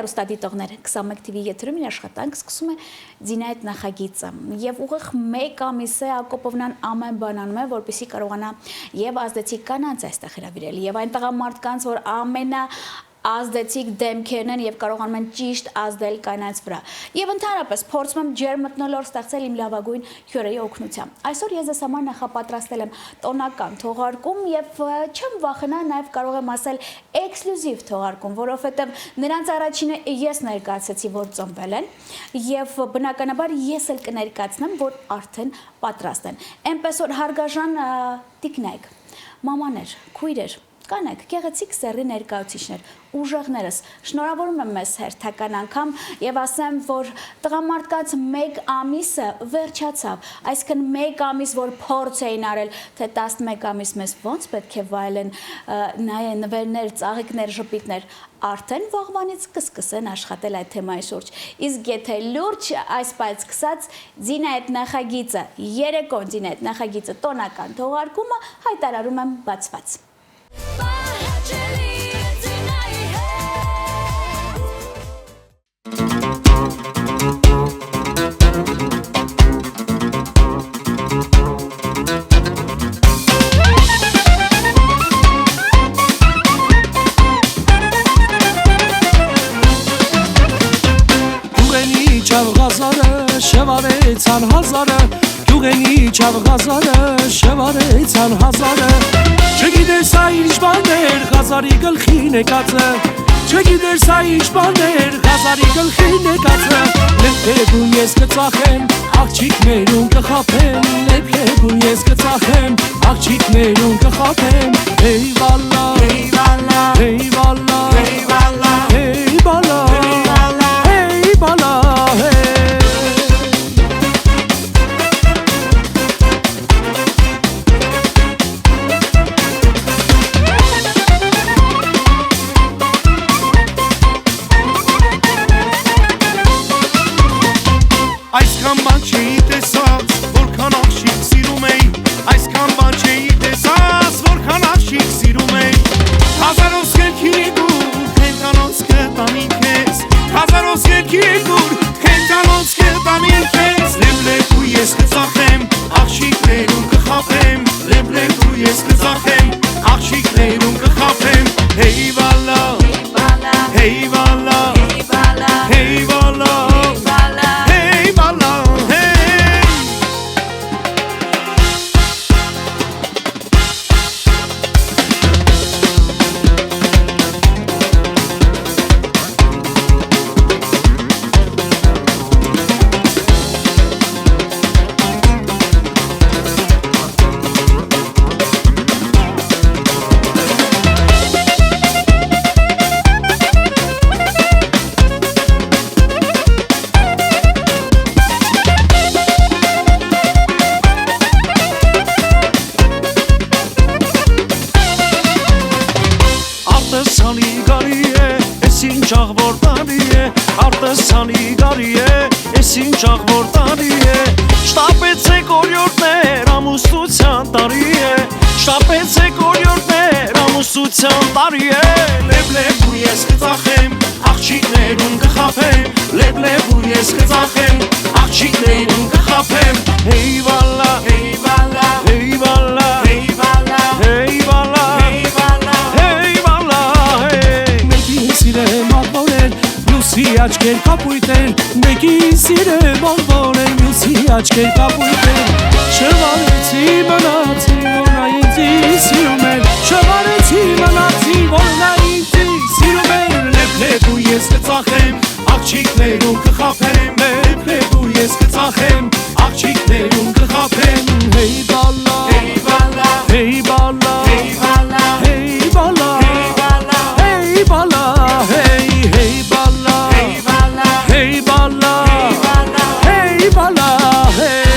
հեռուստադիտողներ 21 TV եթերում իր աշխատանք սկսում է Ձինա այդ նախագիծը եւ ուղիղ 1 ամիս է Ակոպովնան ամեն բան անում է որպեսզի կարողանա եւ ազդեցիկ կանանց այստեղ հրավիրել եւ այն տղամարդկանց որ ամենա ազդեցիկ դեմքերն են եւ կարողանում են ճիշտ ազդել կանանց վրա։ Եվ ընդհանրապես փորձում եմ ջերմտնոլորտ ստեղծել իմ լավագույն հյուրերի օգնությամբ։ Այսօր ես ձեզ համար նախապատրաստել եմ տոնական թողարկում եւ չեմ վախենա նաեւ կարող եմ ասել էքսկլյուզիվ թողարկում, որովհետեւ նրանց առաջինը ես ներկայացեցի, որ ծնվել են եւ բնականաբար ես էլ կներկայացնեմ, որ արդեն պատրաստ են։ Էնպես որ հարգարժան տիկնայք, մամաներ, քույրեր կանեք, գեղեցիկ սեռի ներկայացուցիչներ, ուժեղներս, շնորհավորում եմ մեզ հերթական անգամ եւ ասեմ, որ տղամարդկանց 1 ամիսը վերջացավ, այսինքն 1 ամիս, որ փորձ էին արել, թե 11 ամիս մեզ ոնց պետք է վայելեն նվերներ, ծաղիկներ, ժպիտներ, արդեն վաղվանից կսկսեն աշխատել այդ թեմայի շուրջ։ Իսկ եթե լուրջ այս պայծ սկսած Ձինա այդ նախագիծը, երեկոն Ձինա այդ նախագիծը տոնական թողարկումը հայտարարում եմ բացված։ Շևարեցան հազարը, գյուղենի չավ հազարը, շևարեցան հազարը, չգիտեր սա ինչ բաներ, հազարի գլխին եկածը, չգիտեր սա ինչ բաներ, հազարի գլխին եկածը, լեպքեգուն ես կծախեմ, աղջիկներուն կխապեմ, լեպքեգուն ես կծախեմ, աղջիկներուն կխապեմ, հեյ վալլա, հեյ վալլա, հեյ վալլա, հեյ վալլա, հեյ վալլա, հեյ վալլա, Այսքան բան չէի տեսած, որքան աղջիկ սիրում էի, այսքան բան չէի տեսած, որքան աղջիկ սիրում էի, հազարոս երկի գուր, հենտանոց կտանին քեզ, հազարոս երկի գուր, հենտանոց կտանին քեզ, լեփ ու ես կծախեմ, աղջիկներուն կխապեմ, լեփ ու ես կծախեմ, աղջիկներուն կխապեմ, հեյ վալլա, հեյ վալլա, հեյ վալլա, աչքեր կապույտեր, մեկին սիրեմ ալվորել, մյուսի աչքեր կապույտեր, շվարեցի մնացի, որ նա ինձի սիրում էր, շվարեցի մնացի, որ նա ինձի սիրում էր, լեփ ու ես կծախեմ, աղջիկներուն կխապեմ, լեփ ու ես կծախեմ, աղջիկներուն կխապեմ, հեյ բալլա, հեյ բալլա, հեյ բալլա, հեյ բալլա, հեյ բալլա, հեյ բալլա, հեյ հեյ բալլա, Hey bala, hey bala, hey.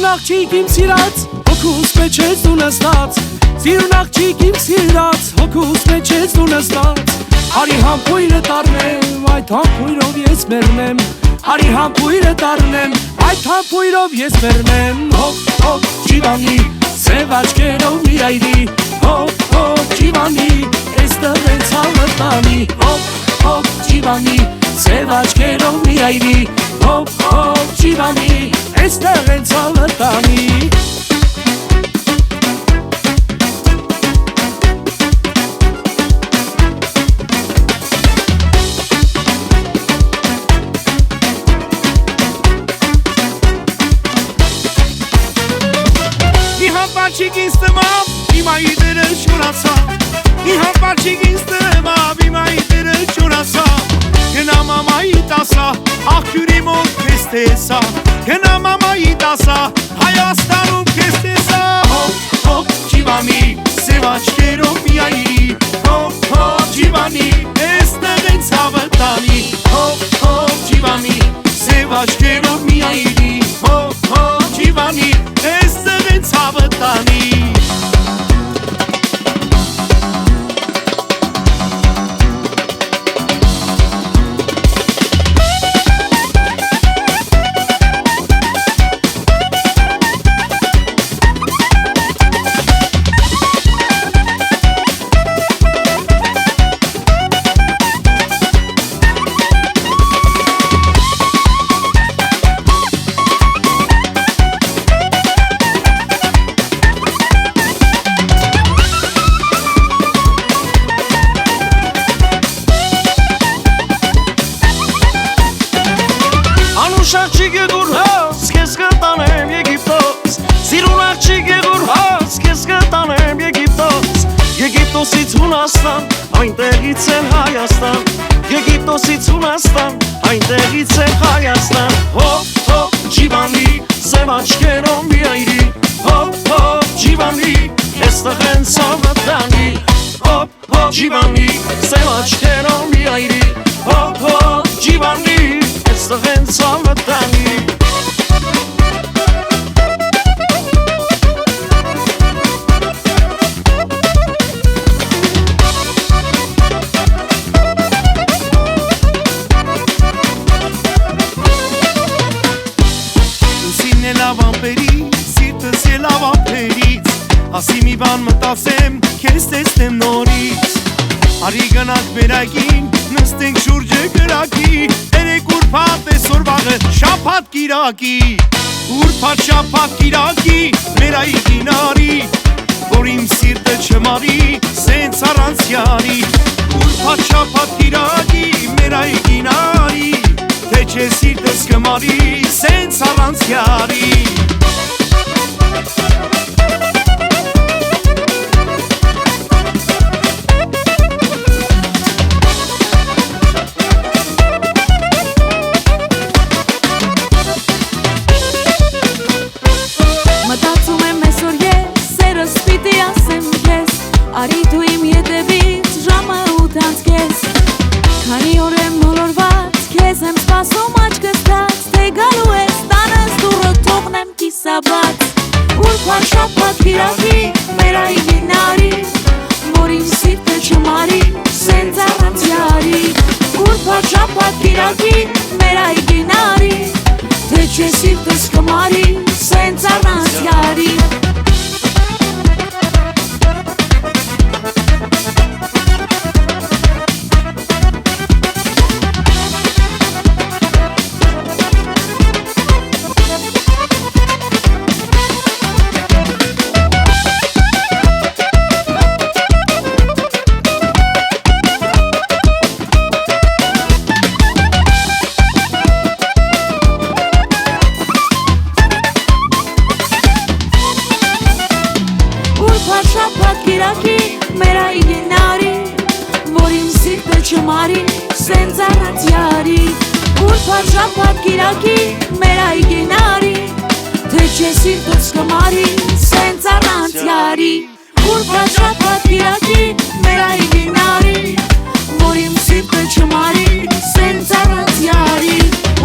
Սիրուն աղջիկ իմ սիրած հոգուս մեջ ես դու նստած Սիրուն աղջիկ իմ սիրած հոգուս մեջ ես դու նստած Արի համբույրը տառնեմ այդ համբույրով ես մեռնեմ Արի համբույրը տառնեմ այդ համբույրով ես մեռնեմ Հոպ հոպ ջիվանի սև աչքերով մի այրի Հոպ հոպ ջիվանի այստեղ են ցավը տանի Հոպ հոպ ջիվանի սև աչքերով մի այրի Հոպ հոպ ջիվանի այստեղ են ցավը տանի Balçık istemem, imaydır şurası İhan balçık istemem, imaydır şurası Kenama mayitasa, akürim o kestesa Kenama mayitasa, hayastanum kestesa Hop hop civani, sevaç kerom yayri Hop hop civani, esteğen savatani Hop hop civani, sevaç kerom yayri Hop hop civani, esteğen savatani Աղջիկ եղուր հաց, կեզ կտանեմ Եգիպտոս Սիրուն աղջիկ եղուր հաց, կեզ կտանեմ Եգիպտոս Եգիպտոսից Հունաստան, այնտեղից էլ Հայաստան Եգիպտոսից Հունաստան, այնտեղից էլ Հայաստան Հոպ հոպ ջիվանի, սև աչքերով մի այրի Հոպ հոպ ջիվանի, այստեղ են ցավը տանի Հոպ հոպ ջիվանի, սև աչքերով մի այրի Հոպ հոպ ջիվանի Այստեղ են ցավը տանի Սինն է լավ ամպերից, սիրտս է լավ ամպերից Ասի մի բան մտածեմ, քեզ տեսնեմ նորից Արի գնանք վերագին, նստենք շուրջը գրակի Երեք ուրբաթ է սորվաղը, շաբաթ կիրակի Ուրբաթ շաբաթ կիրակի, մեր այգին արի Որ իմ սիրտը չմարի, սենց առանց յարի Ուրբաթ շաբաթ կիրակի, մեր այգին արի Թե չէ սիրտս կմարի, սենց առանց յարի Արի դու իմ ետևից ժամը 8-ից կես Քանի օր եմ մոլորված, քեզ եմ սպասում աչքս թած Թե գալու ես տանս դուռը թողնեմ կիսաբաց Ուրբաթ շաբաթ կիրակի, մեր այգին արի Որ իմ սիրտը չմարի, սենց առանց յարի Ուրբաթ շաբաթ կիրակի, մեր այգին արի Թե չէ սիրտս կմարի, սենց առանց յարի Մեր այգին արի, որ իմ սիրտը չմարի, սենց առանց յարի Ուրբաթ շաբաթ կիրակի, մեր այգին արի Թե չէ սիրտս կմարի, սենց առանց յարի Ուրբաթ շաբաթ կիրակի, մեր այգին արի Որ իմ սիրտը չմարի, սենց առանց յարի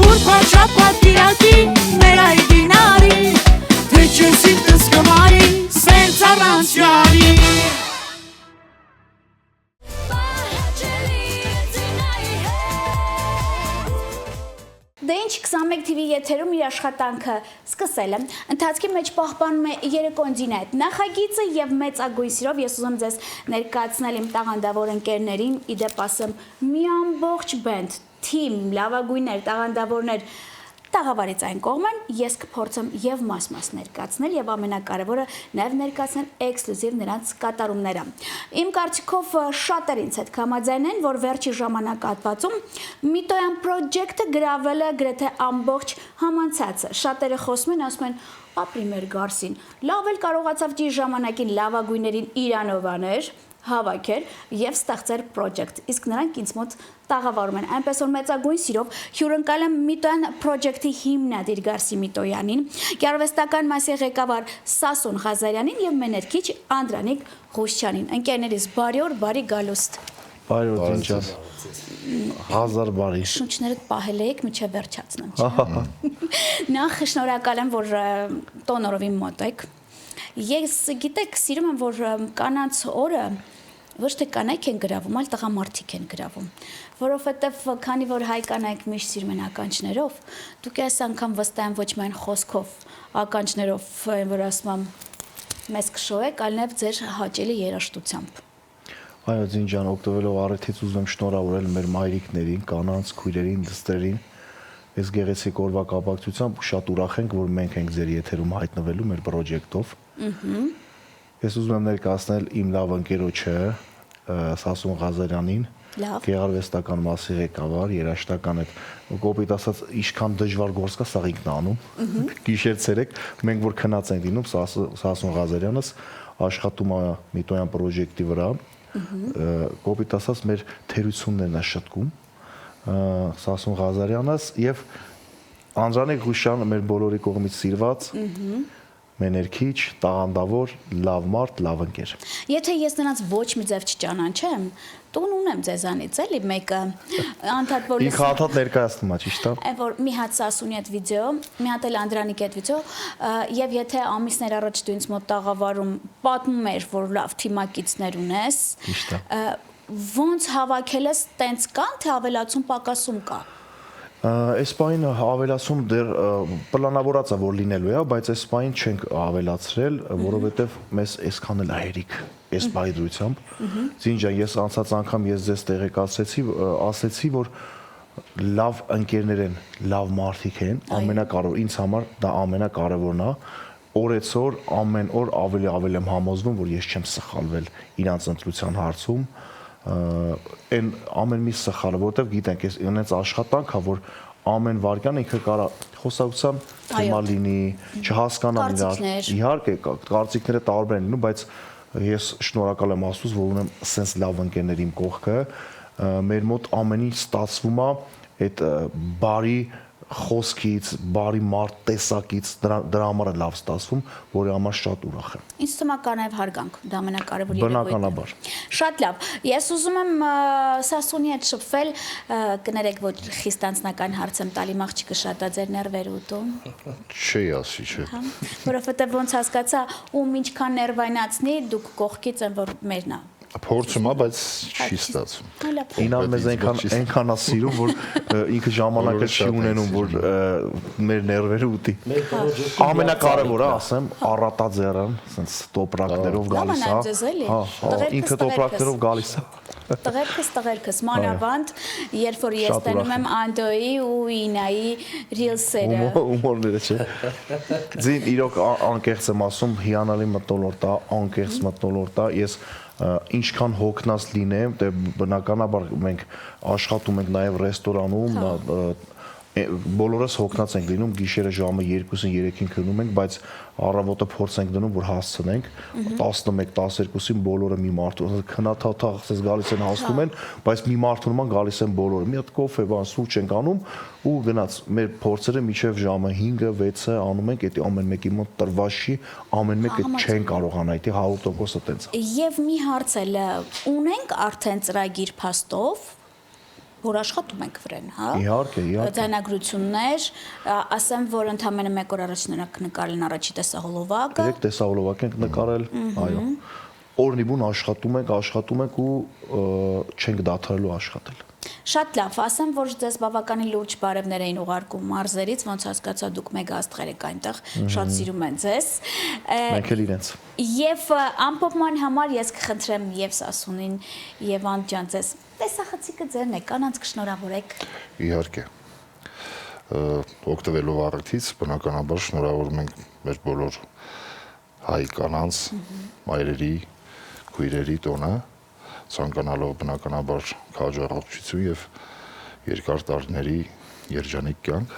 Ուրբաթ շաբաթ կիրակի, մեր այգին արի որում իր աշխատանքը սկսել է, ընթացքի մեջ պահպանում է երեկոնդին այդ նախագիծը եւ մեծագույն սիրով ես ուզում ձեզ ներկայացնել իմ տաղանդավոր ընկերներին, իդեպ ասեմ, մի ամբողջ բենդ, թիմ, լավագույններ, տաղանդավորներ տաղավարից այն կողմեն ես կփորձեմ եւ մաս-մաս ներկայացնել եւ ամենակարևորը նաեւ ներկայացնել էքսկլյուզիվ նրանց կատարումները։ Իմ կարծիքով շատերին հետ կհամաձայնեն, որ վերջի ժամանակահատվածում Միտոյան պրոջեկտը գրավել է գրեթե ամբողջ համանցածը։ Շատերը խոսում են, ասում են ապրի մեր Գարսին։ Լավ էլ կարողացավ դի ժամանակին լավագույններին իրանովաներ հավաքել եւ ստեղծել պրոջեկտ։ Իսկ նրանք ինձ մոտ տաղավարում են։ Այնպես որ մեծագույն սիրով հյուրընկալ եմ Միտոյան պրոջեկտի հիմնադիր Գարսի Միտոյանին, գեղարվեստական մասի ղեկավար Սասուն Ղազարյանին եւ մեներքիչ Անդրանիկ Ղուշչյանին։ Ընկերներիս բարի օր, բարի գալուստ։ Բարի օր, ինչա։ Հազար բարի։ Շունչներդ պահել եք, միջև վերջացնեմ։ Նախ շնորհակալ եմ, որ տոնորովին մոտ եք։ Ես գիտեք, սիրում եմ, որ կանանց օրը ոչ թե կանայք են գրավում, այլ տղամարդիկ են գրավում, որովհետև քանի որ հայ կանայք միշտ սիրում են ականջներով, դուք այս անգամ վստահ եմ ոչ միայն խոսքով, ականջներով, որ ասում եմ, մեզ կշոյեք, այլ նաև ձեր հաճելի երաժշտությամբ։ Այո, Զինջան, օգտվելով առիթից ուզում եմ շնորհավորել մեր մայրիկներին, կանանց, քույրերին, դստերին։ Այս գեղեցիկ օրվա կապակցությամբ շատ ուրախ ենք, որ մենք ենք ձեր եթերում հայտնվելու մեր պրոջեկտով։ Ես ուզում եմ ներկայացնել իմ լավ ընկերոջը Սասուն Ղազարյանին, գեղարվեստական մասի ղեկավար, երաժշտական այդ կոպիտ ասած ինչքան դժվար գործ կա, սա ինքն անում։ Գիշեր-ցերեկ մենք որ քնած ենք լինում, Սասուն Ղազարյանս աշխատում է Միտոյան պրոջեկտի վրա, կոպիտ ասած մեր թերություններն է շտկում, Սասուն Ղազարյանս եւ Անդրանիկ Ղուշյանը մեր բոլորի կողմից սիրված մեներքիչ, տաղանդավոր, լավ մարդ, լավ ընկեր։ Եթե ես նրանց ոչ մի ձև չճանաչեմ, տուն ունեմ ձեզանից, էլի մեկը անդադ որ ինքը անդադ ներկայացնում է, ճիշտ է։ Այն որ մի հատ Սասունի այդ վիդեո, մի հատ էլ Անդրանիկի այդ վիդեո, եւ եթե ամիսներ առաջ դու ինձ մոտ տաղավարում պատմում էր, որ լավ թիմակիցներ ունես, ոնց հավաքել ես, տենց կան, թե ավելացում պակասում կա։ Այս պայն ավելացում դեռ պլանավորած է որ լինելու է, բայց այս պայն չենք ավելացրել, որովհետև մեզ այսքան էլ հերիք այս բայդրությամբ։ Զինջան, ես անցած անգամ ես ձեզ տեղեկացրեցի, ասեցի, որ լավ ընկերներ են, լավ մարդիկ են, ամենակարևոր ինձ համար դա ամենակարևորն է։ Օրեցօր ամեն օր ավելի եմ համոզվում, որ ես չեմ սխալվել իրանց ընտրության հարցում։ Այն ամեն մի սխալը, որտեվ գիտենք, այս աշխատանք է, որ ամեն վարքյան ինքը կարա խոսակցության թեմա լինի, չհասկանամ իրար, իհարկե կարծիքները տարբեր են լինում, բայց ես շնորհակալ եմ Աստծուց, որ ունեմ սենց լավ ընկերներ իմ կողքը, մեր մոտ ամեն ինչ ստացվում է այդ բարի խոսքից, բարի մարդ տեսակից, դրա համար է լավ ստացվում, որի համար շատ ուրախ եմ։ Ինձ թվում է կա նաև հարգանք, դա ամենակարևոր երևույթն է։ Բնականաբար։ Շատ լավ։ Ես ուզում եմ Սասունի հետ շփվել, կներեք, որ խիստ անձնական հարց եմ տալի, աղջիկը շատ է ձեր ներվերը ուտում։ Չի ասի, չէ։ Որովհետև ոնց հասկացա, ում ինչքան ներվայնացնի, դուք կողքից են, որ մերն է։ Փորձում է, բայց չի ստացվում։ Ինան մեզ այնքան է սիրում, որ ինքը ժամանակը չի ունենում, որ մեր ներվերը ուտի։ Ամենակարևորը, ասեմ, առատաձեռն, ասենց տոպրակներով գալիս է։ Ինքը տոպրակներով գալիս է։ Տղերքս, մանավանդ, երբ որ ես տենում եմ Անդոյի ու Ինայի ռիլսերը։ Ումորները չէ։ Ձին իրոք անկեղծ եմ ասում, հիանալի մթնոլորտ է, անկեղծ մթնոլորտ է, ես ինչքան հոգնած լինեմ, դե բնականաբար մենք աշխատում ենք նաև ռեստորանում, բոլորս հոգնած ենք լինում, գիշերը ժամը 2-ին 3-ին քնում ենք, բայց առավոտը փորձ ենք դնում, որ հասցնենք 11-12-ին բոլորը մի մարդու քնաթաթ ասես գալիս են հասնում են, բայց մի մարդու նման գալիս են բոլորը։ Մի հատ կոֆե, բան, սուրճ ենք անում ու գնաց։ Մեր փորձերը մինչև ժամը 5-ը, 6-ը անում ենք, դա ամեն մեկի մոտ տրված չի, ամեն մեկը չեն կարողանա, դա 100%-ը տենց է։ Եվ մի հարց էլ ունենք արդեն ծրագիր փաստով, որ աշխատում ենք վրան, հա։ Իհարկե։ Ձայնագրություններ, ասեմ, որ ընդամենը 1 օր առաջ նրանք նկարել են առաջի տեսահոլովակը։ 3 տեսահոլովակ ենք նկարել, այո։ օրնիբուն աշխատում ենք ու չենք դադարելու աշխատել։ Շատ լավ, ասեմ, որ ձեզ բավականին լուրջ բարևներ էին ուղարկում մարզերից, ոնց հասկացա դուք մեկ աստղեր եք այնտեղ, շատ սիրում են ձեզ։ Մենք էլ իրենց։ Եվ ամփոփման համար ես կխնդրեմ եւ Սասունին եւ Անդ ջան ձեզ տեսախցիկը ձերն է, կանանց կշնորհավորեք։ Իհարկե։ Օգտվելով առիթից, բնականաբար շնորհավորում ենք մեր բոլոր հայ կանանց, մայրերի, քույրերի տոնը, ցանկանալով բնականաբար քաջի առողջություն եւ երկար տարիների երջանիկ կյանք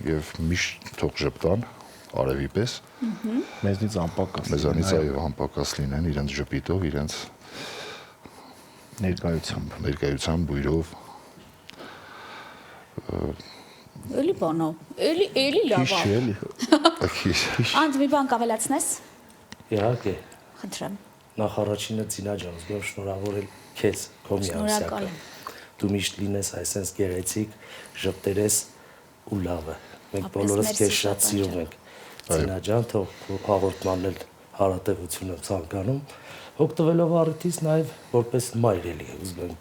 եւ միշտ թող ժպտան արևի պես մեզնից անպակաս մեզանից այո անպակաս լինեն իրենց ժպիտով իրենց ներկայությամբ բույրով Էլի բանո էլի լավ Անդ մի բան կավելացնես Իհարկե խնդրեմ Նախ առաջինը Ծինա ջան, ուզում եմ շնորհավորել քեզ, քո միասյակը։ Դու միշտ լինես այսպես գեղեցիկ, ժպտերես ու լավը։ Մենք բոլորս քեզ շատ սիրում ենք։ Ծինա ջան, թող հաղորդմանն էլ հարատևություն եմ ցանկանում։ Օգտվելով առիթից նաև որպես մայր էլի ուզում եմ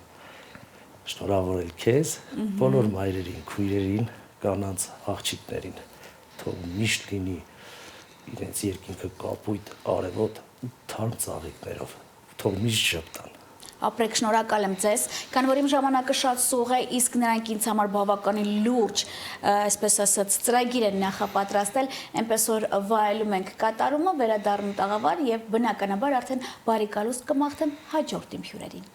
շնորհավորել քեզ, բոլոր մայրերին, քույրերին, կանանց աղջիկներին։ Թող միշտ լինի իրենց երկինքը կապույտ, արևոտ թարմ ծաղիկներով, թող միշտ ժպտան։ Ապրեք, շնորհակալ եմ ձեզ, քանի որ իմ ժամանակը շատ սուղ է, իսկ նրանք ինձ համար բավականին լուրջ, այսպես ասած, ծրագիր են նախապատրաստել, այնպես որ վայելում ենք կատարումը, վերադառնում տաղավար եւ բնականաբար արդեն բարի գալուստ կմաղթեմ հաջորդ իմ հյուրերին։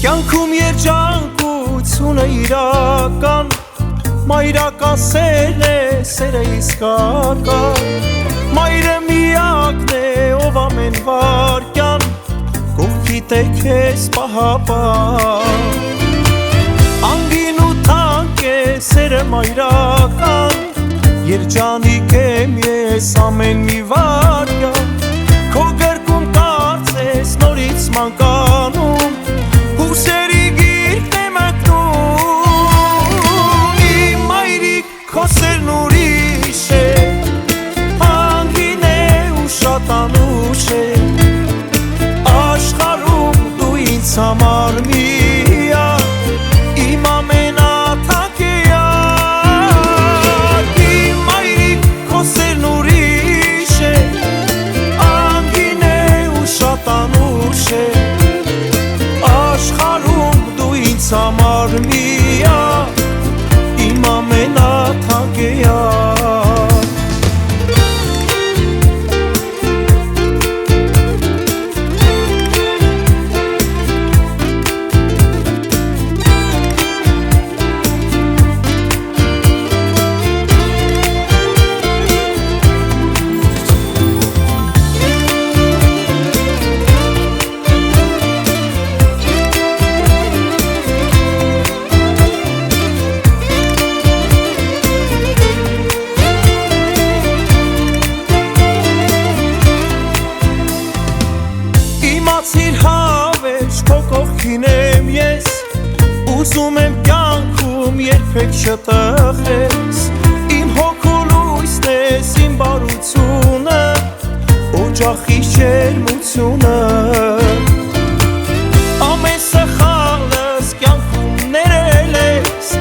Կյանքում երջանկությունը իրական Մայրական սերն է, սերը իսկական Մայրը միակն է, ով ամեն վարկյան Կողքիդ է քեզ պահապան Անգին ու թանկ է, սերը մայրական Երջանիկ եմ ես ամեն մի վարկյան Քո գրկում կարծես նորից մանկանում Հուսերի գիրկն է մեկնում Իմ մայրիկ քո սերն ուրիշ է Անգին է ու շատ անուշ է Աշխարհում դու ինձ համար միակ Իմ ամենաթանկ էակ Իմ մայրիկ քո սերն ուրիշ է Անգին է ու շատ անուշ է Աշխարհում դու ինձ համար միակ Իմ ամենաթանկ էակ Ուզում եմ կյանքում երբեք չտխես Իմ հոգու լույսն ես իմ բարությունը Օջախի ջերմությունը Ամեն սխալս կյանքում ներել ես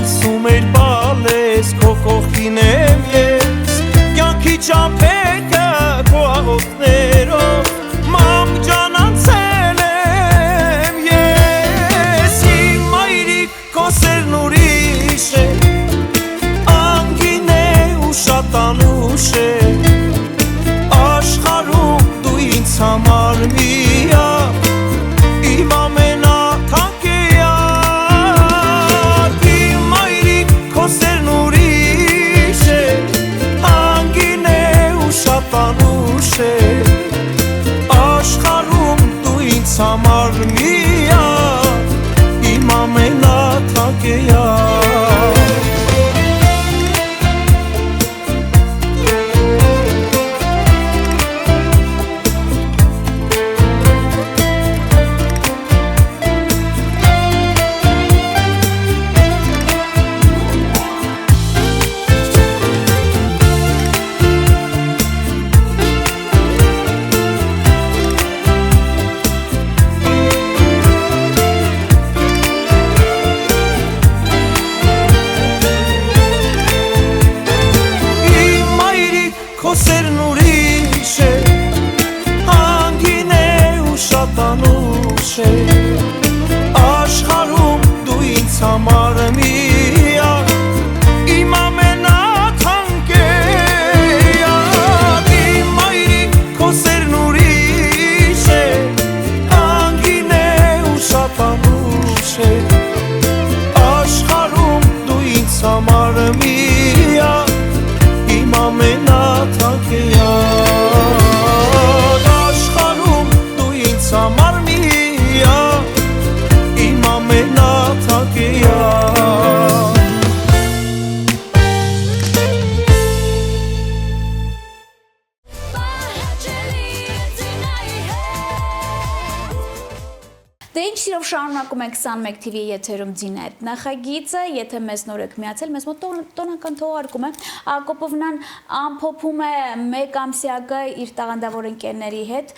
Ասում էր բալես քո կողքին եմ ես Կյանքի ճամփեքը քո աղոթներով Մամ ջան անցել եմ ես Իմ մայրիկ քո սերն ուրիշ է Անգին է ու շատ անուշ է Աշխարհում դու ինձ համար մի շատ անուշ է աշխարհում դու ինձ համար միակ իմ ամենաթանկեյակ աշխարհում դու ինձ համար միակ իմ ամենաթանկեյակ իմ մայրիկ քո սերն ուրիշ է անգին է ու շատ անուշ է աշխարհում դու ինձ համար միակ իմ ամենաթանկեյակ աշխարհում դու ինձ համար Դե ինչ սիրով շարունակում ենք 21 TV եթերում Ձինայդ նախագիծը, եթե մեզ նոր եք միացել, մեզ մոտ տոնական թողարկում է, Ակոպովնան ամփոփում է մեկ ամսյակը իր տաղանդավոր ընկերների հետ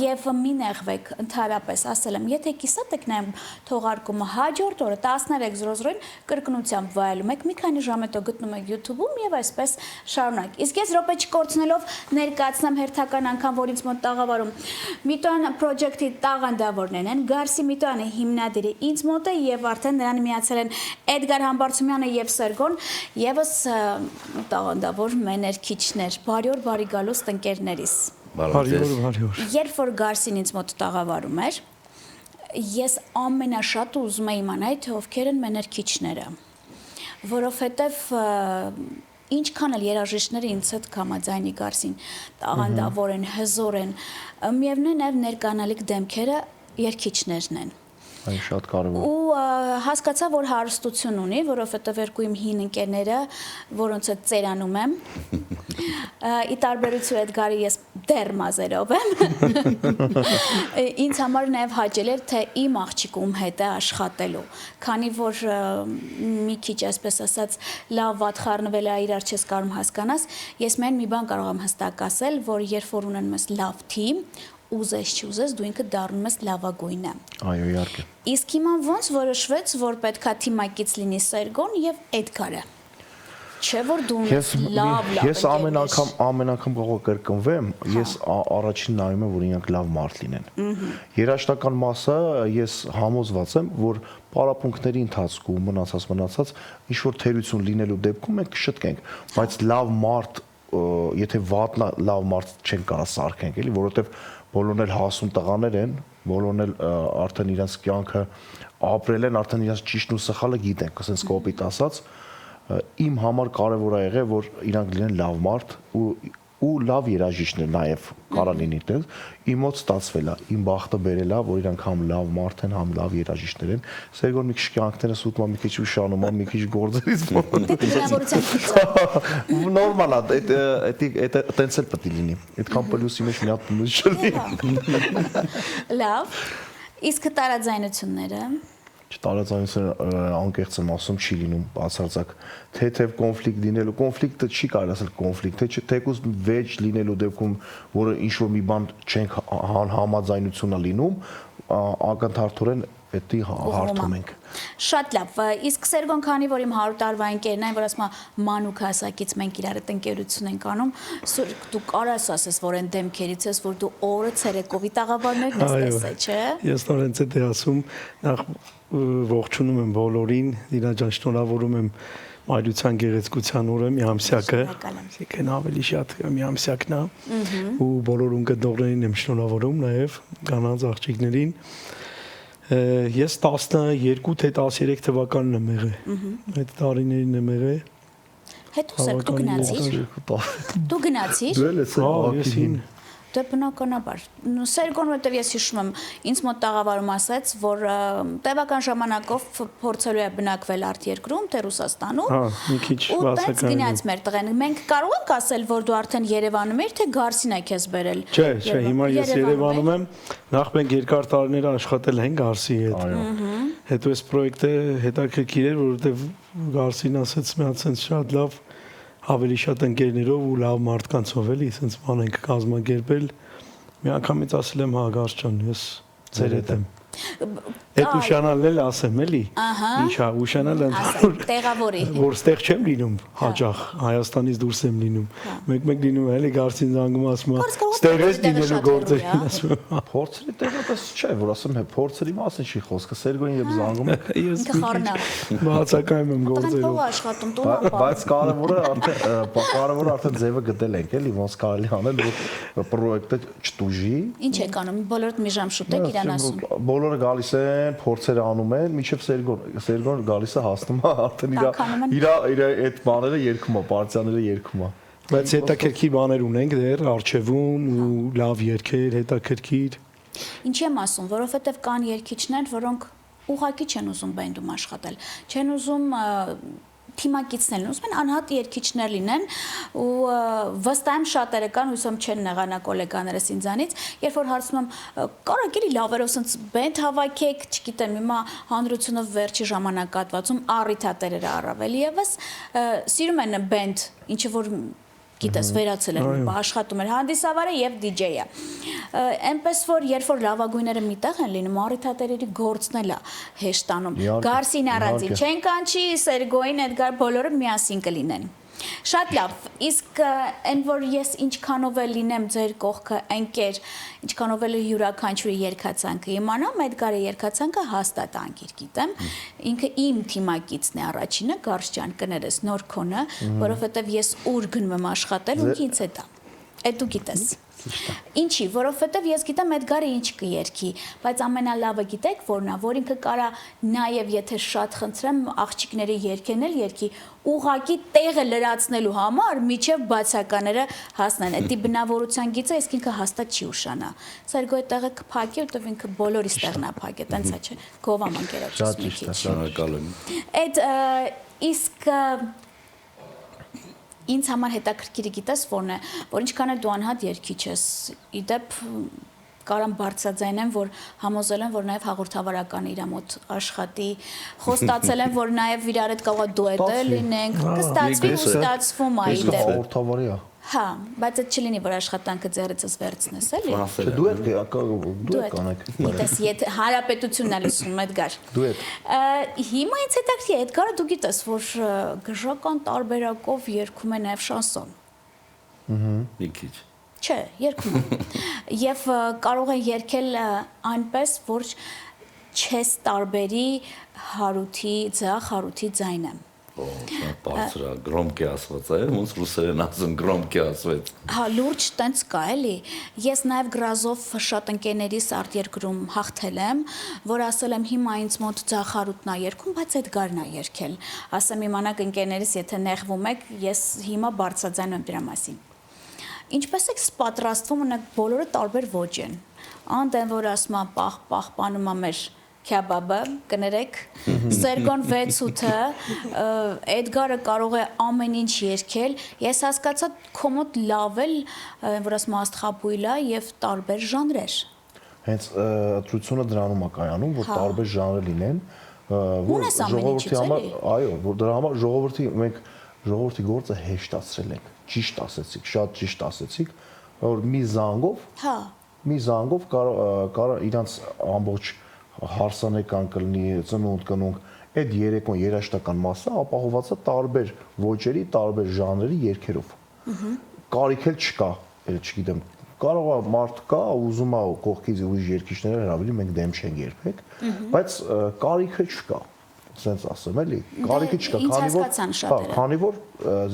եւ մի նեղվեք ընդհանրապես ասել եմ, եթե կիսատ եք նայում թողարկումը հաջորդ օրը 13:00-ին կրկնությամբ վայելում եք, մի քանի ժամ հետո գտնում եք YouTube-ում եւ այսպես շարունակ։ Իսկ ես րոպե չկորցնելով ներկայացնեմ հերթական անգամ, որ ինձ մոտ տաղավարում Միտոյան project-ի տաղանդավորներն են, Միտոյանը հիմնադիրը ինձ մոտ է եւ արդեն նրան միացել են Էդգար Համբարձումյանը եւ Սերգոն եւս տաղանդավոր մեներքիչներ բարի օր բարի գալուստ ընկերներիս Բարի օր Երբ որ Գարսին ինձ մոտ տաղավարում էր ես ամենաշատը ուզում եմ իմանալ թե ովքեր են մեներքիչները որովհետեւ ինչքան էլ երաժիշտները ինձ հետ կամաձայնի Գարսին տաղանդավոր են հզոր են միևնույն է ներկանալիք դեմքերը երկիչներն են Այն շատ կարևոր ու հասկացա որ հարստություն ունի որովհետև երկու իմ հին ընկերները որոնց հետ ծերանում եմ ի տարբերություն Էդգարի ես դեռ մազերով եմ ինձ համար նաև հաճելի էր թե իմ աղջիկում հետ է աշխատելու քանի որ մի քիչ այսպես ասած լավ վատ խառնվել է իրար չես կարող հասկանաս ես միայն մի բան կարող եմ հստակ ասել որ երբ որ ունեն մեզ լավ թիմ ուզես չուզես դու ինքդ դառնում ես լավագույնը Այո իհարկե Իսկ հիմա ոնց որոշվեց որ պետքա թիմակից լինի Սերգոն եւ Էդգարը Չէ որ դու ունես լավ Ես ամեն անգամ կարող կրկնվեմ ես առաջին նայում եմ որ իրանք լավ մարդ լինեն Երաժշտական մասը ես համոզված եմ որ պարապմունքների ընթացքում մնացած ինչ որ թերություն լինելու դեպքում մենք կշտկենք բայց լավ մարդ եթե վատ լավ մարդ չեն կարող սարքենք էլի որովհետեւ բոլորն էլ հասուն տղաներ են, բոլորն էլ արդեն իրենց կյանքը ապրել են, արդեն իրենց ճիշտն ու սխալը գիտեն, ասենց կոպիտ ասած, իմ համար կարևոր է եղել, որ իրանք լինեն լավ մարդ ու լավ երաժիշտներ նաև կարա լինի դες, իմ մոտ ստացվել է, իմ բախտը բերել է, որ իրանք համ լավ մարդ են, համ լավ երաժիշտներ են, Սերգոն մի քիչ կյանքներս ուտում մի քիչ ուշանում, մի քիչ գործերից նորմալ է, այդտենց էլ պետք է լինի, այդքան պլյուսի մեջ մի հատ պլյուս չլինի։ Լավ, իսկ տարաձայնությունները Տարածայնությունը անկեղծ եմ ասում չի լինում բացարձակ թեթև կոնֆլիկտ լինելու կոնֆլիկտը չի կարող ասել կոնֆլիկտ թե թեկուզ վեճ լինելու դեպքում որը ինչ որ մի բան չենք համաձայնությունն է լինում ակնթարթորեն պետք է հարթում ենք Շատ լավ իսկ Սերգոն քանի որ իմ 100 տարվա ընկերն այն որ ասում մանուկ հասակից մենք իրար հետ ընկերություն ենք անում դու կարաս ասես որ այն դեմքերից ես որ դու օրը ցերեկովի տաղավարներն ես տեսել չէ Ես նորից եմ ասում նախ ողջունում եմ բոլորին Դինա ջան շնորհավորում եմ Մայրության գեղեցկության օրը մի ամսյակը եկեն ավելի շատ մի ամսյակն է ու բոլոր ունկնդողներին եմ շնորհավորում նաև կանանց աղջիկներին Ես 12 թե 13 թվականն եմ եղել այդ տարիներին եմ եղել Հետո Սերգ դու գնացիր։ Դու գնացիր։ Դու ես ակին։ Դե բնականաբար Սերգոն որտեվ ես հիշում եմ ինձ մոտ տաղավարում ասաց որ տևական ժամանակով փորձելու է բնակվել արտերկրում թե Ռուսաստանում մի քիչ բացակայում գնաց մեր տղեն մենք կարող ենք ասել որ դու արդեն Երևանում ես թե Գարսին է քեզ բերել չէ հիմա ես Երևանում եմ նախ մենք երկար տարիներ աշխատել ենք Գարսի հետ հետո այս պրոյեկտը հետաքրքիր էր որովհետև Գարսին ասաց մի հատ sense շատ լավ ավելի շատ ընկերներով ու լավ մարդկանցով էլի, ասենց բան ենք կազմակերպել։ Մի անգամից ասել եմ հա Գարշ ջան, ես ձեր հետ եմ։ Այդ ուշանալն էլ ասեմ էլի։ Ինչա, ուշանալը ընդհանուր տեղավորի։ Որ ստեղ չեմ լինում հաճախ, Հայաստանից դուրս եմ լինում։ Մեկ լինում էլի Գարսին զանգում ասում է, ստեղ ես լինելու գործը ասում։ Փորձերի տեղը պես չէ, որ ասում եմ փորձերի մասին չի խոսքը, Սերգոյին եւ զանգում եք։ Ես Խառնա։ բացակայում եմ Տղեն գործերով։ փող աշխատում տուն ապա։ Բայց կարևորը արդեն ձևը գտել ենք, էլի, ոնց կարելի անել, որ պրոյեկտը չտուժի։ Ինչ եք անում, բոլորդ մի ժամ շուտ եք իրան ասում։ Բոլորը գալիս են, փորձեր անում են, մինչև Սերգոն գալիս է հասնում է արդեն իր այդ բաները երգում է, պարտիաները երգում է։ Բայց հետաքրքիր բաներ ունենք դեռ արխիվում ու լավ երգեր, հետաքրքիր։ Ինչի եմ ասում, որովհետև կան երգիչներ, որոնք ուղղակի չեն ուզում բենդում աշխատել, չեն ուզում թիմակիցներ ուզում են անհատ երգիչներ լինեն ու վստահ եմ շատերը կան հույսում չեն նեղանա գոլեգաներս ինձանից երբ որ հարցնում եմ կարա գերի լավերով sense բենդ հավաքեք չգիտեմ հիմա հանրությունով վերջի ժամանակատվածում առիթատերերը առավել եւս սիրում են բենդ ինչը որ գիտես վերացել են աշխատում էր հանդիսավարը եւ դիջեյը այնպես որ երբ որ լավագույնները միտեղ են լինում առիթատերերի գործն էլա հեշտանում Գարսին առանձին չեն կանչի Սերգոյին Էդգար բոլորը միասին կլինեն Շատ լավ, իսկ այն որ ես ինչքանով էլ լինեմ ձեր կողքը ընկեր, ինչքանով էլ յուրաքանչյուրի երկացանքը իմանամ, Էդգարի երկացանքը հաստատ անկիր գիտեմ, ինքը իմ թիմակիցն է առաջինը, Գարշ ջան կներես նոր քոնը, որովհետև ես ուր գնում եմ աշխատել ու ինձ հետ է, այդ դու գիտես Ինչի, որովհետև ես գիտեմ Էդգարը ինչ կերքի, բայց ամենալավը գիտեք որն է, որ ինքը կարա նաև եթե շատ խնդրեմ աղջիկների երգենել երգի ուղակի տեղը լրացնելու համար միջև բացակաները հասնեն։ Դա բնավորության գիծը, իսկ ինքը հաստատ չի ուշանա։ Սերգոյի տեղը կփակի, որտեղ ինքը բոլորիս տեղն է փակի, տենց է չէ։ Գովամ ընկերոջս մի քիչ։ Շնորհակալ եմ։ Այդ իսկ Ինձ համար հետաքրքիրը գիտես որն է, որ ինչքան էլ դու անհատ երգիչ ես, իդեպ կարամ բարձրաձայնեմ, որ համոզել եմ, որ նաև հաղորդավարական իր մոտ աշխատի, խոստացել եմ, որ նաև իրար հետ կարող է դուետը լինենք, կստացվի ու ստացվում է իդեպ։ Հաղորդավարի է։ Հա, բայց այդ չլինի, որ աշխատանքը ձեռիցս վերցնես, էլի։ Դու եք կանեք։ Գիտես, եթե հանրապետությունն է լսում Էդգար։ Դու եք։ Հիմա ինձ հետաքրքիր է, Էդգարը դու գիտես, որ գժական տարբերակով երգում է նաև շանսոն։ Մի քիչ։ Չէ, երգում է։ Եվ կարող է երգել այնպես, որ չես տարբերի Հարութի ձախ, Հարութի ձայնը։ Բարձրա գրոմկի ասված է, ոնց ռուսերեն ասում գրոմկի ասված։ Հա, լուրջ տենց կա էլի։ Ես նաև գրազով շատ ընկերներիս արտերկրում հաղթել եմ, որ ասել եմ հիմա ինձ մոտ ձախարուտնա երգում, բայց Էդգարն է երգել։ Ասեմ իմանաք ընկերներիս, եթե նեղվում եք, ես հիմա բարձրաձայնում եմ դրա մասին։ Ինչպես եք պատրաստվում, ունեք բոլորը տարբեր ոճ են։ Անդեն որ ասում է պահպանում է մեր քեբաբը, կներեք, Սերգոն 6-8-ը, Էդգարը կարող է ամեն ինչ երգել, ես հասկացա քո մոտ լավ էլ, որ ասում աստղաբույլ է եւ տարբեր ժանրեր։ Հենց ընտրությունը դրանում է կայանում, որ տարբեր ժանրեր լինեն, որ ժողովրդի համար, այո, որ դրա համար մենք ժողովրդի գործը հեշտացրել ենք, ճիշտ ասեցիք, շատ ճիշտ ասեցիք, որ մի զանգով կարող իրանց ամբողջ հարսանեկան կլինի, ծնունդ կնունք, այդ երեկոն երաշտական մասը ապահովված է տարբեր ոճերի, տարբեր ժանրերի երգերով։ Կարիք էլ չկա, չգիտեմ, կարող է մարդ կա, ուզում է կողքից ուրիշ երգիչները հրավիրի, մենք դեմ չենք երբեք, բայց կարիքը չկա, ասենց ասեմ էլի, կարիքը չկա, քանի որ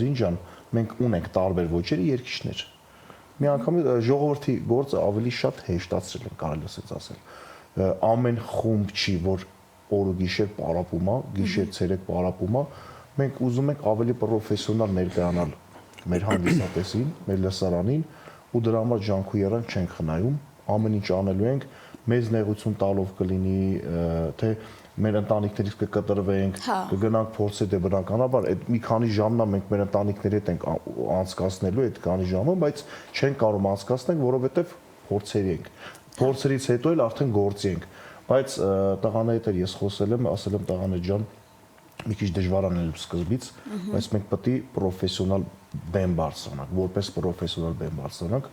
Զինջան, մենք ունենք տարբեր ոճերի երգիչներ։ Մի անգամ ժողովրդի գործը ավելի շատ հեշտացրել են, կարելի ասած ասել։ Ամեն խումբ չի, որ օր ու գիշեր պարապում է, գիշեր ցերեկ պարապում է, մենք ուզում ենք ավելի պրոֆեսիոնալ ներկայանալ մեր հանդիսատեսին, մեր լսարանին ու դրա համար ջանք ու երանգ չենք խնայում, ամեն ինչ անելու ենք, մեզ նեղություն տալով կլինի, թե մեր ընտանիքներից կկտրվենք, կգնանք փորձել դե բնականաբար այդ մի քանի ժամն է մենք մեր ընտանիքների հետ ենք անցկացնելու այդ քանի ժամը, բայց չենք կարող անցկացնել, որովհետև փորձերի ենք։ Փորձերից հետո էլ արդեն գործի ենք, բայց տղաների հետ ես խոսել եմ, ասել եմ տղաներ ջան, մի քիչ դժվար անել սկզբից, բայց մենք պետք է պրոֆեսիոնալ բեմ բարձրանանք, որպես պրոֆեսիոնալ բեմ բարձրանանք,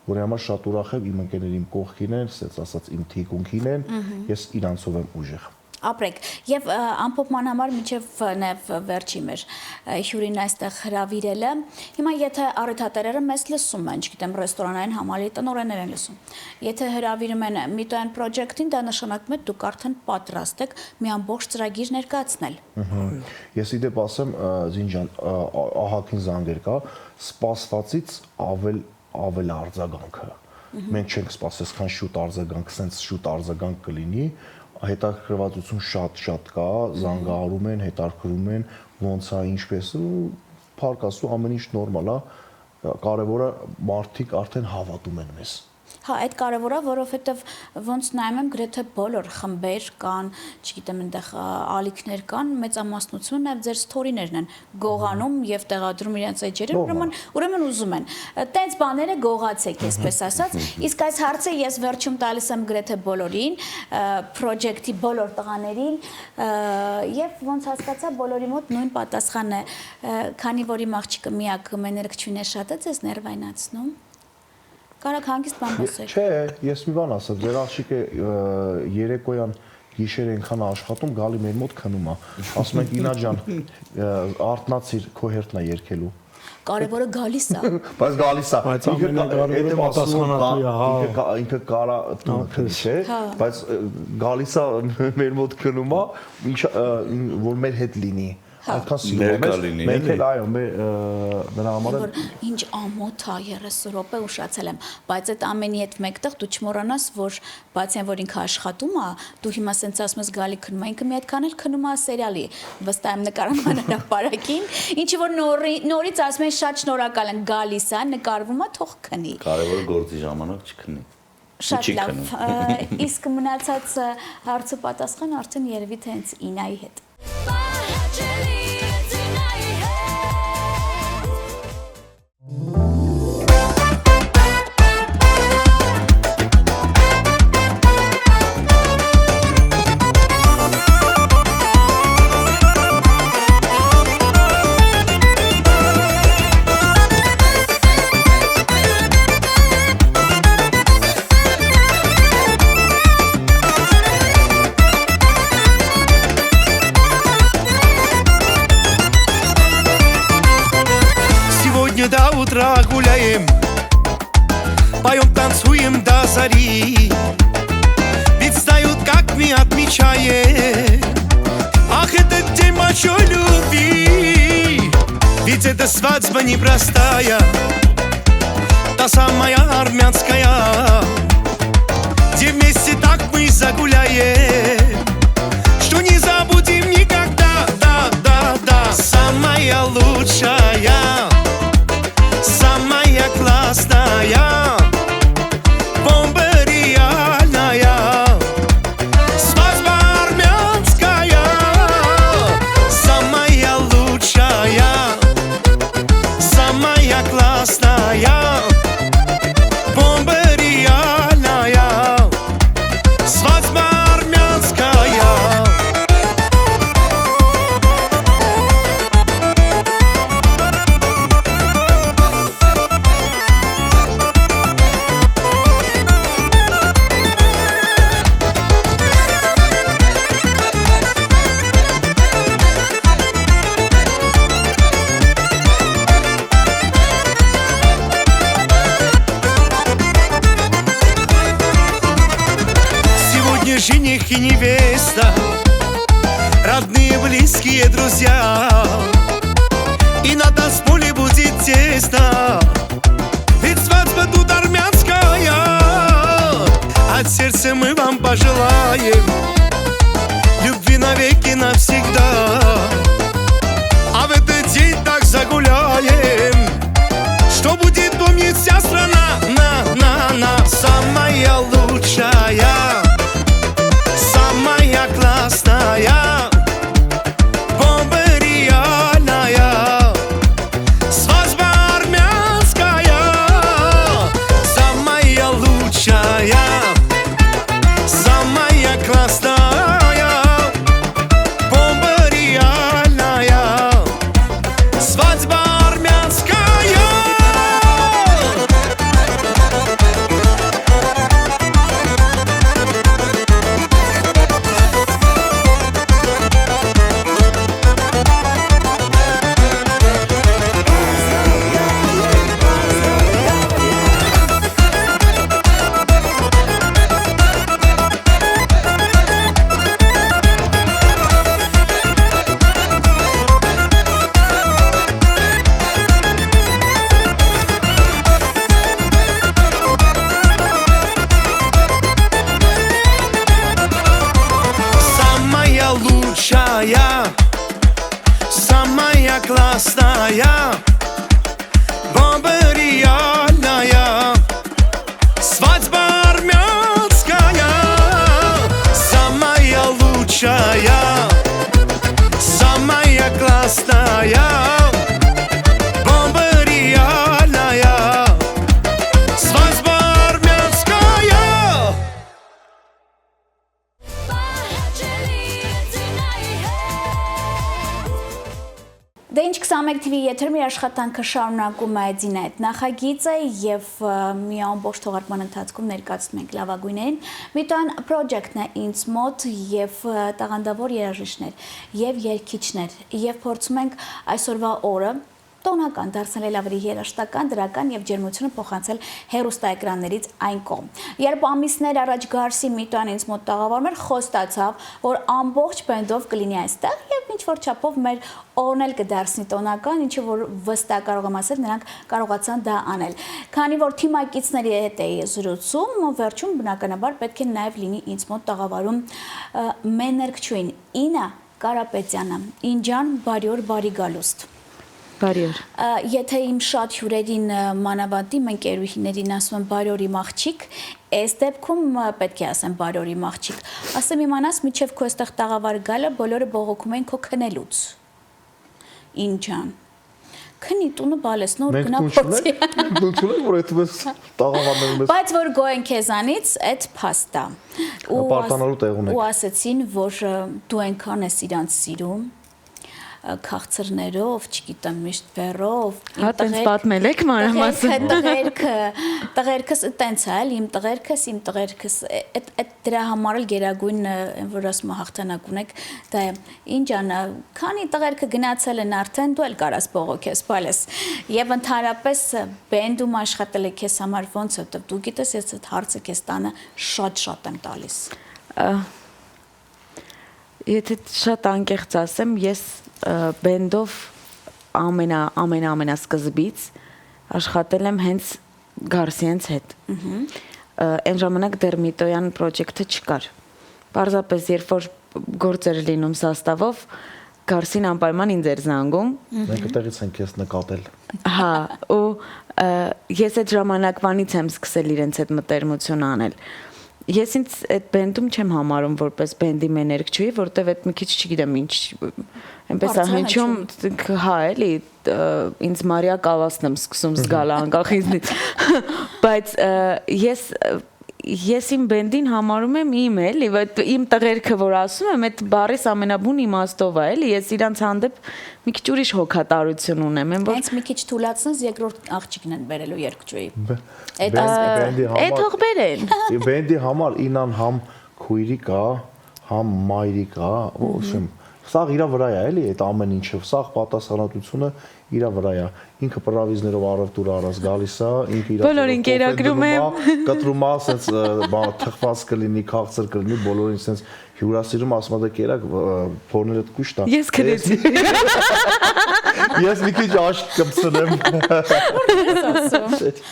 որի համար շատ ուրախ եմ, իմ ընկերները իմ կողքին են, ասած իմ թիկունքին են, ես իրանցով եմ ուժեղ։ Ապրեք, եւ ամփոփման համար մինչեւ նաեւ վերջի մեր հյուրին այստեղ հրավիրելը։ Հիմա եթե առիթատերերը մեզ լսում են, չգիտեմ, ռեստորանային համալիրի տնօրեններ են լսում։ Եթե հրավիրում են Mito&N Project-ին, դա նշանակում է դուք արդեն պատրաստ եք մի ամբողջ ծրագիր ներկայացնել։ Ես իդեպ ասեմ, Զինջան, ահագին զանգեր կա, սպասվածից ավել արձագանքը։ Մենք չենք սպասել, քան շուտ արձագանք, սենց շուտ արձագանք կլինի։ Հետաքրքրվածություն շատ կա, զանգահարում են, հետաքրքրում են, ոնց է, ինչպես ու փառք Աստծո ամեն ինչ նորմալ է, կարևորը մարդիկ արդեն հավատում են մեզ։ Հա, այդ կարևոր է, որովհետև ոնց նայում եմ գրեթե բոլոր խմբեր կան, չգիտեմ, այնտեղ ալիքներ կան, մեծամասնությունը նաև ձեր սթորիներն են գողանում եւ տեղադրում իրենց էջերը, ուրեմն ուզում են։ Տենց բաները գողացեք, այսպես ասած, իսկ այս հարցը ես վերջում տալիս եմ գրեթե բոլորին, project-ի բոլոր տղաներին եւ ոնց հասկացա, բոլորի մոտ նույն պատասխանն է, քանի որ իմ աղջիկը միակ մեներկչույն է, շատ է ձեզ ներվայնացնում։ Կարակ հանգիստ բան խոսեք։ Չէ, ես մի բան ասեմ, ձեր աղջիկը երեկոյան գիշեր այնքան աշխատում, գալի մեր մոտ քնում է։ Ասում ենք Ինա ջան, արթնացիր, քո հերթն է երգելու։ Կարևորը գալիս է։ Բայց գալիս է։ Բայց ամենակարևորը պատասխանատու է, ինքը կարա տուն քնի, չէ, բայց գալիս է մեր մոտ քնում է, որ մեր հետ լինի։ Այդքան սիրում եմ, մենք էլ այո, նրա համար ինչ ամոթ է 30 րոպե ուշացել եմ, բայց այդ ամենի հետ մեկտեղ դու չմոռանաս, որ բացի այն որ ինքը աշխատում է, դու հիմա սենց ասում ես գալի քնում է, ինքը մի հատ քան էլ քնում է սերիալի, վստահ եմ նկարման հրապարակին, ինչի որ նորից ասում են շատ շնորհակալ են, գալիս է, նկարվում է, թող քնի։ Կարևորը գործի ժամանակ չքնի։ Շատ լավ, իսկ մնացած հարցը պատասխան արդեն երևի թե հենց Ինայի հետ։ До утра гуляем, поем, танцуем до зари. Ведь знают, как мы отмечаем. Ах, этот день большой любви. Ведь эта свадьба непростая, та самая армянская, где вместе так мы загуляем, что не забудем никогда, да. Самая лучшая, самая классная, бомба реальная, свадьба армянская, самая лучшая, самая классная, бомба реальная, свадьба армянская. Жених и невеста, родные, близкие друзья, и на танцполе будет тесно, ведь свадьба тут армянская. От сердца мы вам пожелаем любви навеки навсегда. 21 TV եթերում իր աշխատանքը շարունակում է Ձինայդ նախագիծը եւ մի ամբողջ թողարկման ընթացքում ներկայացնում ենք լավագույններին։ Միտոյան project-ն է ինձ մոտ եւ տաղանդավոր երաժիշտներ եւ երգիչներ եւ փորձում ենք այսօրվա օրը տոնական դարձնել ավելի երաժշտական, դրական եւ ջերմությունը փոխանցել հեռուստաէկրաններից այն կողմ։ Երբ ամիսներ առաջ Գարսի Միտոյան ինձ մոտ տաղավարում էր, խոստացավ, որ ամբողջ բենդով կլինի այստեղ եւ ինչ որ չափով մեր օրն էլ կդարձնի տոնական, ինչը որ վստահ կարող եմ ասել, նրանք կարողացան դա անել։ Քանի որ թիմակիցների հետ էի զրուցում, վերջում բնականաբար պետք է նաեւ լինի ինձ մոտ տաղավարում մեներկչուին Ինա Կարապետյանը։ Ինջան, բարի օր, բարի գալուստ։ Բարի օր։ Եթե իմ շատ հյուրերին մանավանդ իմ ընկերուհիներին ասում եմ բարի օր իմ աղջիկ, այս դեպքում պետք է ասեմ բարի օր իմ աղջիկ։ Ասեմ իմանաս միջև քո այստեղ տաղավար գալը բոլորը բողոքում են քո քնելուց։ Ինջան։ Քնի տունը բալես նոր գնա փորձի։ Դու չունես որ այդպես տաղավարներում ես։ Բայց որ գոյեն քեզանից այդ փաստա։ Պարտանալու տեղ ունեք։ Ու ասեցին, որ դու այնքան ես իրանց սիրում քաղցրներով, չգիտեմ, միշտ բեռով, Հատենց պատմել եք մանրամասն։ Տղերքս տենց է, իմ տղերքս, այդ դրա համար էլ գերագույն, որ ասում հաղթանակ ունեք, դա է։ Ինջան, քանի տղերքը գնացել են արդեն, դու էլ կարաս բողոքես, բալես։ Եվ ընդհանրապես բենդում աշխատել եք քեզ համար ոնց է, դու գիտես, ես այդ հարցը քեզ տանը շատ եմ տալիս։ Եթե շատ անկեղծ ասեմ, ես բենդով ամենասկզբից աշխատել եմ հենց Գարսիենց հետ։ Այն ժամանակ դեռ Միտոյան project-ը չկար։ Պարզապես երբ որ գործ էր լինում սաստավով, Գարսին անպայման ինձ էր զանգում։ Մենք այդտեղից ենք ես նկատել։ Հա, ու ես այդ ժամանակվանից եմ սկսել իրենց այդ մտերմություն անել։ Ես ինձ այդ բենդում չեմ համարում որպես բենդի մեներկչուի, որտեվ այդ մի քիչ չգիտեմ ինչ այնպես հնչում, հա էլի ինձ Մարիա Կալասն եմ սկսում զգալ անկախ ինձնից։ Բայց ես իմ բենդին համարում եմ իմ էլի, իմ տղերքը որ ասում եմ, այդ բառիս ամենաբուն իմաստով է էլի, ես իրանց հանդեպ մի քիչ ուրիշ հոգատարություն ունեմ, որ հենց մի քիչ թուլացնես երկրորդ աղջիկն են բերելու երկչուի։ Այդ թող բերեն։ Բենդի համար Ինան համ քույրիկ է, համ մայրիկ է, ոչմ Սաղ իրա վրա է, էլի, այդ ամեն ինչը, սաղ պատասխանատվությունը իրա վրա է։ Ինքը պրավիզներով առևտուր արած գալիս է, ինքը իրա բոլորին կերակրում եմ, կտրում է, ասենց թխված կլինի, քաղցր կլինի, բոլորին ասենց հյուրասիրում ասում է կերակ, փորներդ կուշ տա։ Ես քրեցի։ Ես մի քիչ աշկ կմցնեմ։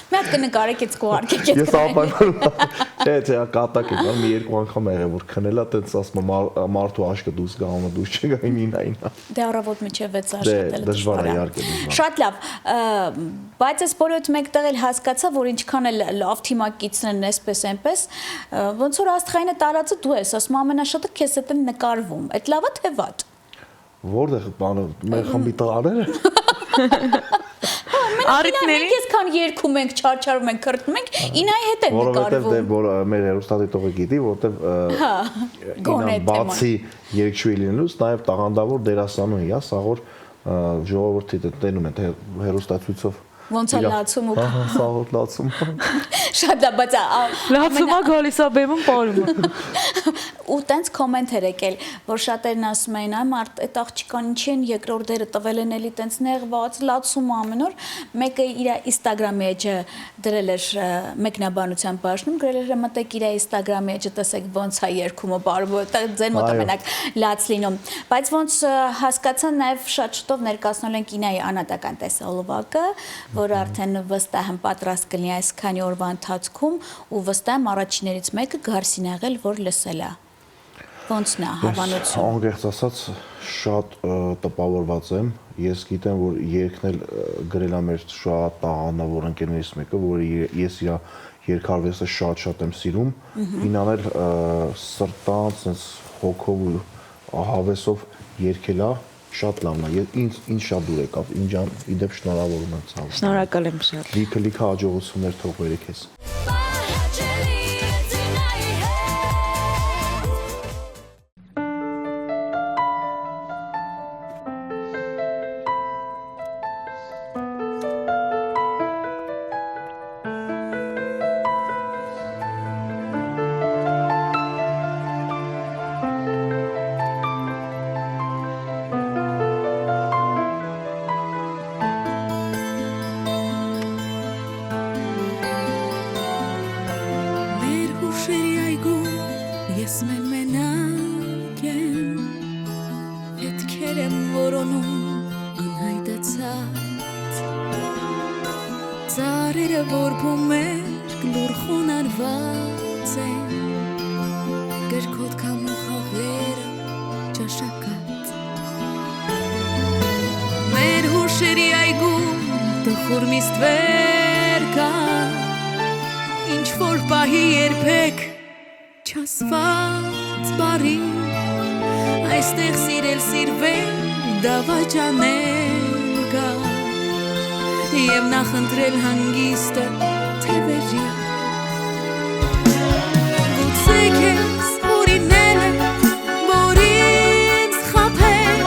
Մի հատ կնկարեք այդ կողարկեք։ Ես ապայմանում, չէ, կատակ եմ, մի երկու անգամ եղել, որ քնելա, տենց ասում մարդու աշկը դուրս գալու դուրս չգա ինին։ Դե առավոտ միջև 6 աշխատելը դժվար է իհարկե։ Շատ լավ, բայց այս բոլորդ մեկտեղ էլ հասկացա, որ ինչքան էլ լավ թիմակիցն են այսպես այնպես, ոնց որ աստղայինը տարածը դու ես, ասում ամենաշատը քեզ հետ են նկարվում։ Այդ լավա թե վատ։ Որտեղ բանը մեր խմբի տղաները։ Արիկների Մենք քան երկում ենք, չարչարում ենք, քրտում ենք, Ինայի հետ են նկարվում։ Որովհետև մեր հերոստատիտողը գիտի, որովհետև բացի երգչուհի լինելուց նաև տաղանդավոր դերասանուհի է, սա որ ժողովրդի տենում են հերոստացույցով։ Ոնց է լացում ու սաղոտ լացում։ Շատ լավ, բայց լացումա գալիս է բեմում պարում։ Ու տենց կոմենտեր եկել, որ շատերն ասում էին, այ մարդ այդ աղջիկան ինչի են երկրորդերը տվել են էլի տենց նեղված, լացում ամեն օր, մեկը իր Instagram-ի էջը դրել էր մեկնաբանության բաժնում, գրել էր մտեք իր Instagram-ի էջը տեսեք ոնց է երգումը բարբո, ձեր մոտ ամենակ լաց լինում, բայց ոնց հասկացա նաև շատ շուտով ներկայացնել ենք Ինայի անհատական տեսահոլովակը, որ արդեն վստահ եմ պատրաստ կլինի այս քանի օրվա ընթացքում ու վստահ եմ առաջիներից մեկը Գարսին եղել, որ լսել է։ Ոնց նա հավանություն։ Անկեղծ ասած շատ տպավորված եմ։ Ես գիտեմ, որ երգնել գրել է մեր շատ տաղանդավոր ընկերներից մեկը, որը ես իր երգարվեստը շատ եմ սիրում։ Ինան էլ սրտան, sense հոգով ու հավեսով երգել է, շատ լավն է։ Ինձ շատ դուր եկավ։ Ինջան, իդեպ շնորհավորում եմ ցավ։ Շնորհակալ եմ շատ։ Լիքը հաջողություններ թող բերի քեզ։ Կենտրոնում անհայտացած Ծարերը որբում մեր գլուր խոնարհված են Գրքոտ կամու խաղերը ճաշակած Մեր հուշերի այգում տխուր միստվեր կա Ինչ որ պահի երբեք չասված բարի Այստեղ սիրել սիրվել դավաճանել կա Եվ նախընտրել հանգիստը թևերի Գուցե քեզ հորինել է որ ինձ խաբել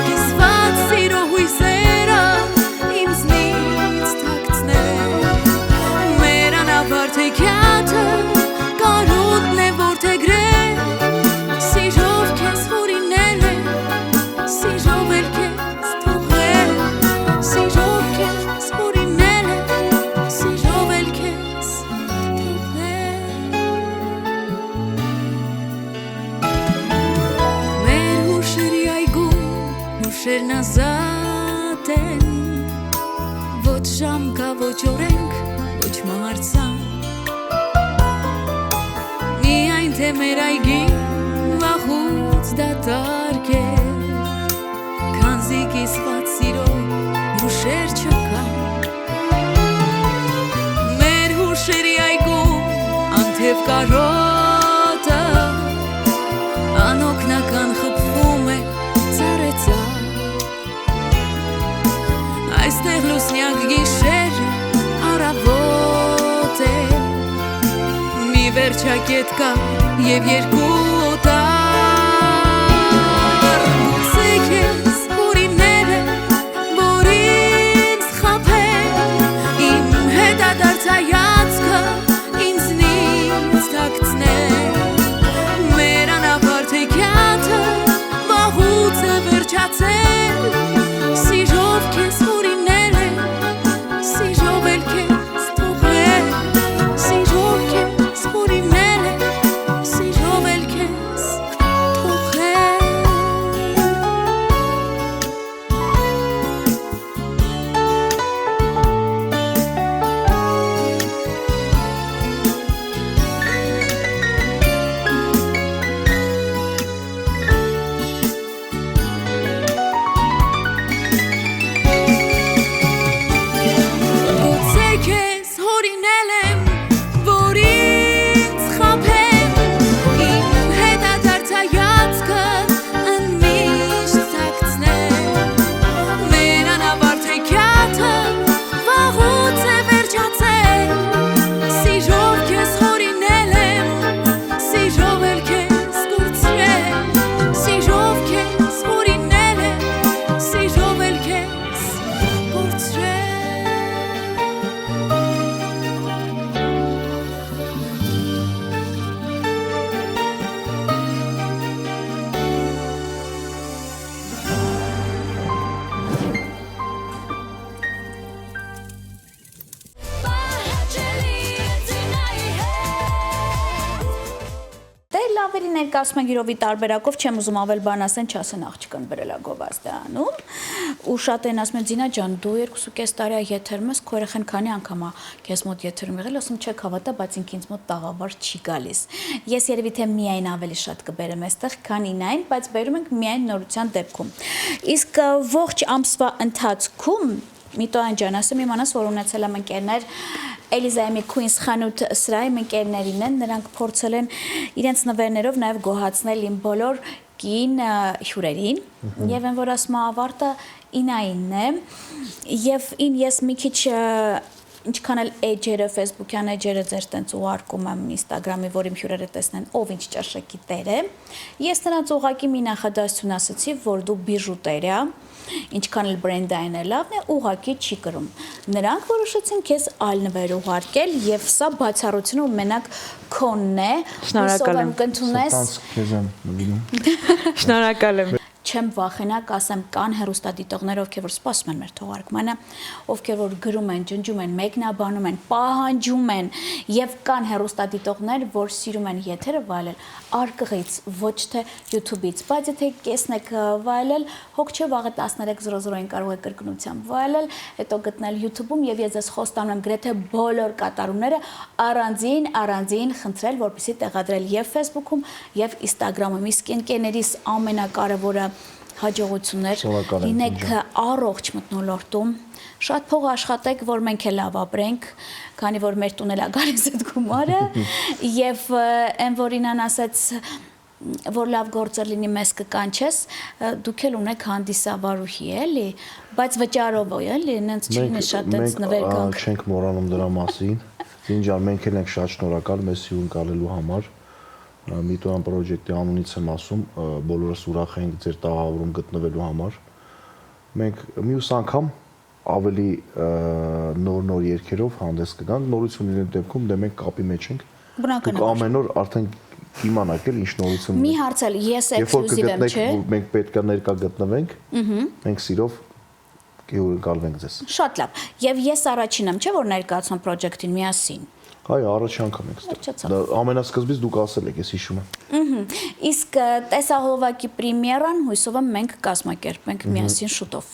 Կիսված սիրո հույսերը ինձնից թաքցնել Մեր անավարտ հեքիաթը կարոտն է որդեգրել Սիրով քեզ հորինել է Սիրով էլ քեզ թողել Սիրով քեզ հորինել է Սիրով էլ քեզ թողել Մեր հուշերի այգում հուշերն ազատ են Ոչ ժամ կա, ոչ օրենք, ոչ մահարձան Միայն թե մեր այգին վաղուց դատարկ է Քանզի կիսված սիրո հուշեր չկան Մեր հուշերի այգում անթև կարոտը Անօգնական խփվում է ծառեցար Այստեղ լուսնյակ գիշերը առավոտ է Մի վերջակետ կա և երկու օտար Գուցե քեզ հորինել է որ ինձ խաբել Իմ հետադարձ հայացքը ինձնից թաքցնել Մեր անավարտ հեքիաթը վաղուց է վերջացել Սիրով քեզ հորինել է Սիրով էլ քեզ թողել Սիրով քեզ հորինել է Սիրով էլ քեզ թողել Գուցե քեզ հորինել եմ որ ինձ խաբել Իմ հետադարձ հայացքը ընդմիշտ թաքցնել Մեր անավարտ հեքիաթը վաղուց է վերջացել Սիրով քեզ հորինել եմ Սիրով էլ քեզ կորցրել Սիրով քեզ հորինել եմ Սիրով էլ քեզ կորցրել Դե լավերի ներկայացում ենք իրովի տարբերակով, չեմ ուզում ավել բան ասեն, չասեն աղջկան բրելա գովազդանում ու շատ են ասում են Զինա ջան, դու 2.5 տարի է եթերում ես, քո երեխան քանի անգամ է քեզ մոտ եթերում եղել, ասում չեք հավատա, բայց ինձ մոտ տաղավար չի գալիս։ Ես երևի թե միայն ավելի շատ կբերեմ այստեղ, քան ինային, բայց բերում ենք միայն նորության դեպքում։ Իսկ ողջ ամսվա ընթացքում Միտոյան ջան, ասեմ իմանաս, որ ունեցել եմ ընկերներ Էլիզայմի Queens խանութ սրահի ընկերներին են, նրանք փորձել են իրենց նվերներով նաև գոհացնել իմ բոլոր կին հյուրերին եւ այն որ ասում ավարտը ինայինն է եւ ին ես մի քիչ ինչքան էլ էջերը, Facebook-յան էջերը ձեր տենց ուղարկում եմ Instagram-ի, որ իմ հյուրերը տեսնեն ով ինչ ճաշակի տեր է։ Ես նրանց ուղակի մի նախադասություն ասացի, որ դու բիժուտեր է, ինչքան էլ բրենդային է լավն է, ուղակի չի կրում։ Նրանք որոշեցին քեզ այլ նվեր ուղարկել եւ սա բացառությունը մենակ քոնն է։ Շնորհակալ եմ։ Կընդունես։ Քեզ եմ նվիրում։ Շնորհակալ եմ։ չեմ վախենա կասեմ կան հեռուստադիտողներ, ովքեր որ սպասում են մեր թողարկմանը, ովքեր որ գրում են, ջնջում են, մեկնաբանում են, պահանջում են եւ կան հեռուստադիտողներ, որ սիրում են եթերը վայելել արկղից, ոչ թե YouTube-ից, բայց եթե կեսն եք վայելել, հոգ չէ վաղը 13:00-ին կարող եք կրկնությամբ վայելել, հետո գտնել YouTube-ում եւ ես ձեզ խոստանում եմ գրեթե բոլոր կատարումները առանձին խնդրել, որպեսզի տեղադրել եւ Facebook-ում եւ Instagram-ում։ Իսկ ընկերներիս ամենակարևորը հաջողություններ, լինեք առողջ մթնոլորտում, շատ փող աշխատեք, որ մենք էլ լավ ապրենք, քանի որ մեր տուն էլ է գալիս այդ գումարը, եւ այն որինան ասաց որ լավ գործը լինի մեզ կկանչես, դուք էլ ունեք հանդիսավարուհի, էլի, բայց վճարով էլի, նենց չի շատ դից նվեր գանք։ Մենք չենք մոռանում դրա մասին։ Զինջան, մենք էլ ենք շատ շնորհակալ մեզ հյուրն գալելու համար։ Mitoyan պրոջեկտի անունից եմ ասում, բոլորս ուրախ ենք ձեր տաղավարում գտնվելու համար։ Մենք մյուս անգամ ավելի նոր երգերով հանդես կգանք, նորություն լինելու դեպքում դե մենք կապի մեջ ենք։ Դուք ամեն օր արդեն իմանաք էլ ինչ նորություն։ Մի հարց էլ, ես էքսկլյուզիվ եմ, չէ՞։ Մենք պետք է ներկա գտնվենք, մենք սիրով կհյուրընկալվենք ձեզ։ Շատ լավ։ Եվ ես առաջինն եմ, չէ՞ որ ներկայացում պրոջեկտին միասին։ Այո, առաջ անգամ ենք ստեղ։ Ամենասկզբից դուք ասել եք, ես հիշում եմ։ Իսկ տեսահոլովակի պրեմիերան հույսով եմ մենք կազմակերպենք միասին շուտով։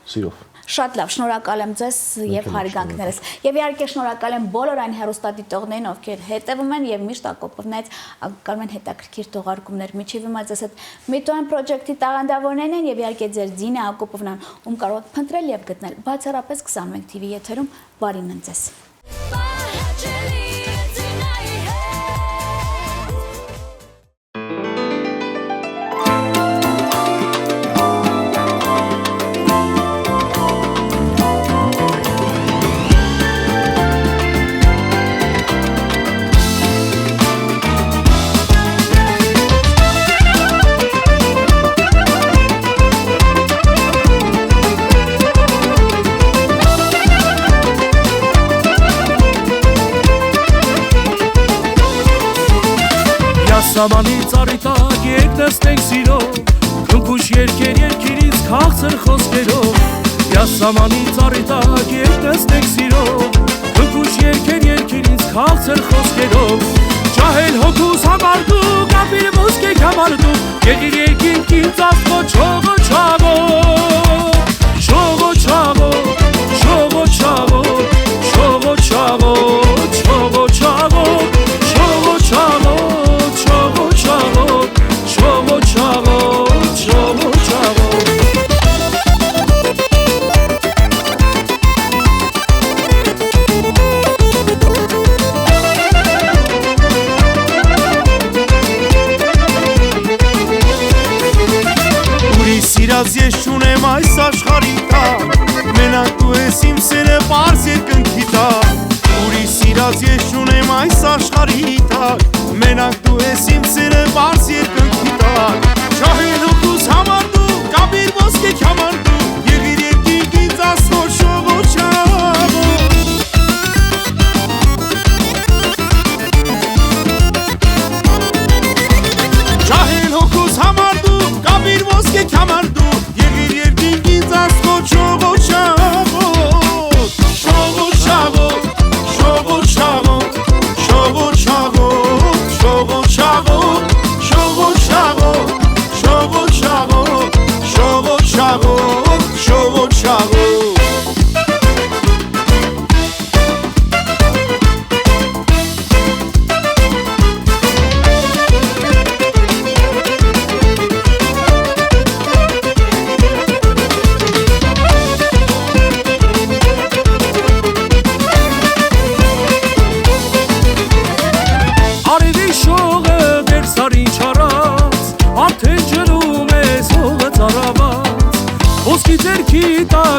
Սիրով։ Շատ լավ, շնորհակալ եմ ձեզ եւ հարգանքներս։ Եվ իհարկե շնորհակալ եմ բոլոր այն հեռուստադիտողներին, ովքեր հետևում են եւ միշտ ակոպովնից կարող են հետաքրքիր թողարկումներ միջև իմաց ասած Mitoyan պրոջեկտի տաղանդավորներն են եւ իհարկե ձեր Դինա Ակոպովնան, ում կարող եք փնտրել եւ գտնել բացառապես 21 TV եթերում բարին ընձես։ Սամանից արիտակ երկ նստենք սիրով, քնքուշ երկեր երկիրից քաղցր խոսքերով։ Սամանից արիտակ երկ նստենք սիրով, քնքուշ երկեր երկիրից քաղցր խոսքերով։ Ջահել հոգուս համար դու, կապիր ոսկեք համար դու, եղիր երկինքին ծածկո չողո չաղո, չողո չաղո, չողո չաղո, չողո չաղո, չողո չաղո, չողո չաղո Ես չունեմ այս աշխարհի տակ, մենակ դու ես իմ սերը պարզ երկնքի տակ։ Ուրիշ սիրած ես չունեմ այս աշխարհի տակ, մենակ դու ես իմ սերը պարզ երկնքի տակ։ Ջահել հոգուս համար դու, կապիր ոսկեք համար դու, եղիր երկինքից աստղո շողո չաղո։ Ջահել հոգուս համար դու, կապիր ոսկեք համար դու, Shogo chavo, shogo chavo, shogo chavo, shogo chavo, shogo chavo, shogo chavo, shogo chavo, shogo chavo, shogo chavo.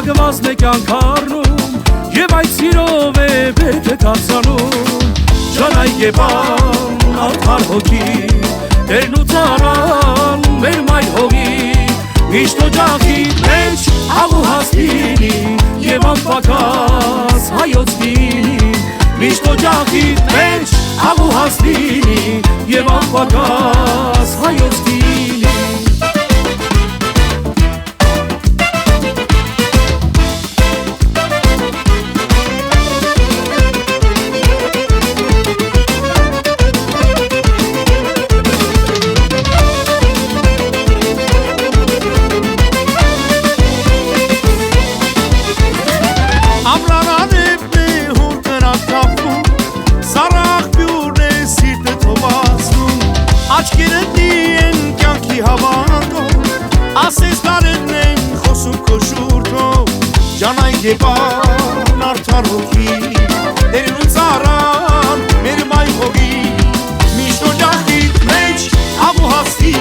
Գվազն է կյանք առնում, և այդ սիրով է պետ է կացանում, Ժանայ եբան արդար հոգի, դերն ու ծարան մեր մայր հողի, միշտ օջախի մեջ աղու հասնինի, և անպակաս հայոց լինի, միշտ օջախի մեջ աղու հասնինի, և անպակաս հայոց լինի։ Ջանայք եպան արդարուքի Դերուն ծարան մեր մայխողի Միշտ օջախիտ մեջ աղու հաստի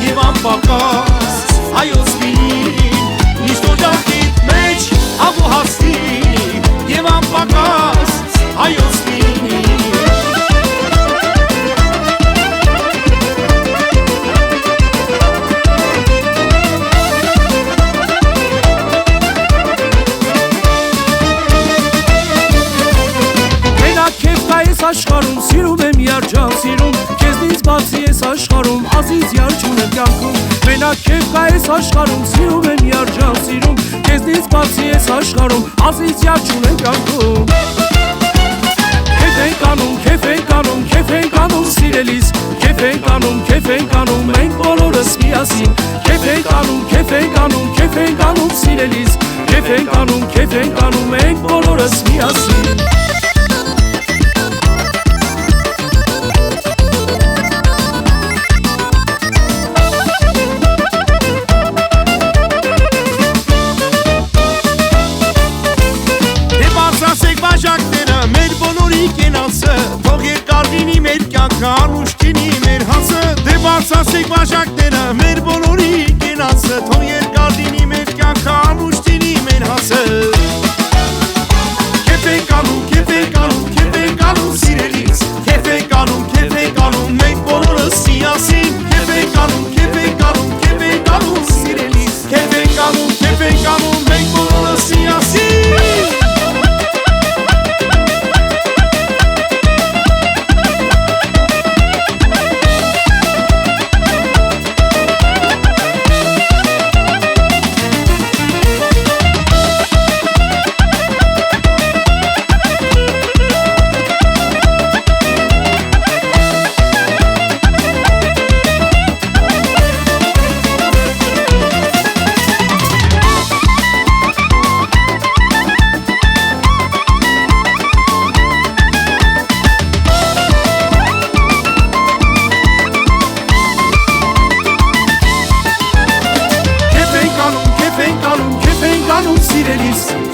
Եվ անպակաս այոս վինին Միշտ օջախիտ մեջ աղու հաստի Եվ անպակաս այոս վինին Աշխարում սիրում եմ երջան սիրում Քեզնից բացի ես աշխարում Ազիզ յար չունեմ կյանքում Մենակ քեզ կա ես աշխարում Սիրում եմ երջան սիրում Քեզնից բացի ես աշխարում Ազիզ յար չունեմ կյանքում Քեֆ ենք անում, քեֆ ենք անում, քեֆ ենք անում սիրելիս Քեֆ ենք անում, քեֆ ենք անում Մենք բոլորս միասին Քեֆ ենք անում, քեֆ ենք անում, քեֆ ենք անում սիրելիս Քեֆ ենք անում, քեֆ ենք անում Մենք բոլորս միասին Թող երկար լինի մեր կյանքը անուշ կինի մեր հասը Դե բարձրացեք բաժակները մեր բոլորի կենացը Թող երկար լինի մեր կյանքը անուշ կինի մեր հասը Քեֆ ենք անում, քեֆ ենք անում, քեֆ ենք անում սիրելիս Քեֆ ենք անում, քեֆ ենք անում մենք բոլորս միասին Քեֆ ենք անում, քեֆ ենք անում, քեֆ ենք անում սիրելիս Քեֆ ենք անում, քեֆ ենք անում մենք բոլորս միասին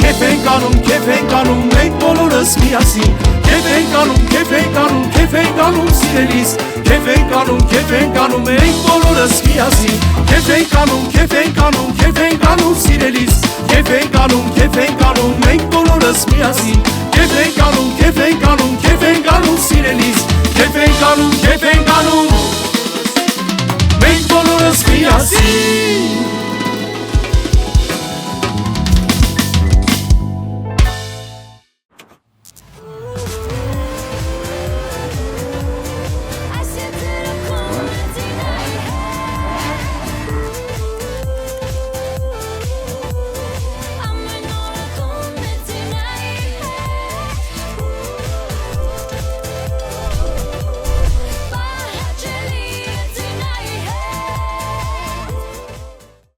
Քեֆ ենք անում, քեֆ ենք անում, մենք բոլորս միասին Քեֆ ենք անում, քեֆ ենք անում, քեֆ ենք անում սիրելիս Քեֆ ենք անում, քեֆ ենք անում, մենք բոլորս միասին Քեֆ ենք անում, քեֆ ենք անում, քեֆ ենք անում սիրելիս Քեֆ ենք անում, քեֆ ենք անում, մենք բոլորս միասին Քեֆ ենք անում, քեֆ ենք անում, քեֆ ենք անում սիրելիս